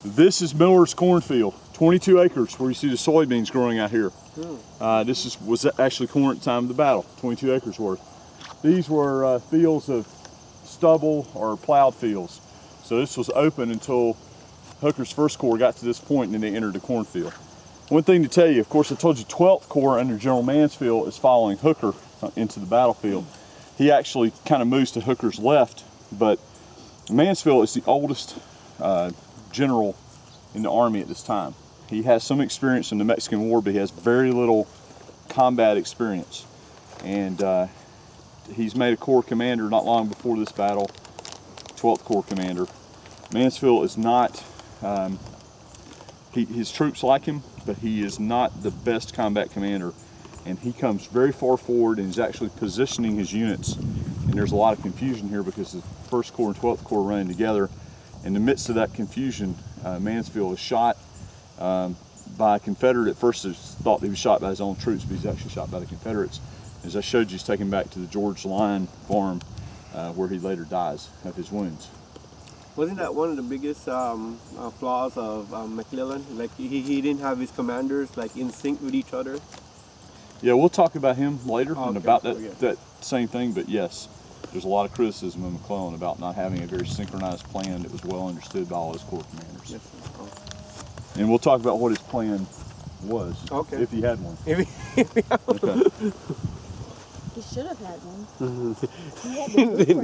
This is Miller's cornfield, 22 acres where you see the soybeans growing out here. This was actually corn at the time of the battle, 22 acres worth. These were fields of stubble or plowed fields. So this was open until Hooker's 1st Corps got to this point and then they entered the cornfield. One thing to tell you, of course I told you 12th Corps under General Mansfield is following Hooker into the battlefield. He actually kind of moves to Hooker's left, but Mansfield is the oldest general in the Army at this time. He has some experience in the Mexican War, but he has very little combat experience. And he's made a Corps commander not long before this battle, 12th Corps commander. Mansfield is not, his troops like him, but he is not the best combat commander. And he comes very far forward and is actually positioning his units. And there's a lot of confusion here because the 1st Corps and 12th Corps running together. In the midst of that confusion, Mansfield is shot by a Confederate. At first it was thought he was shot by his own troops, but he's actually shot by the Confederates. As I showed you, he's taken back to the George Lyon farm where he later dies of his wounds. Wasn't that one of the biggest flaws of McClellan? Like he didn't have his commanders like in sync with each other? Yeah, we'll talk about him later and about that same thing, but yes, there's a lot of criticism of McClellan about not having a very synchronized plan that was well understood by all his Corps commanders. Yes. And we'll talk about what his plan was, if he had one. He should have had one. He had the blueprint.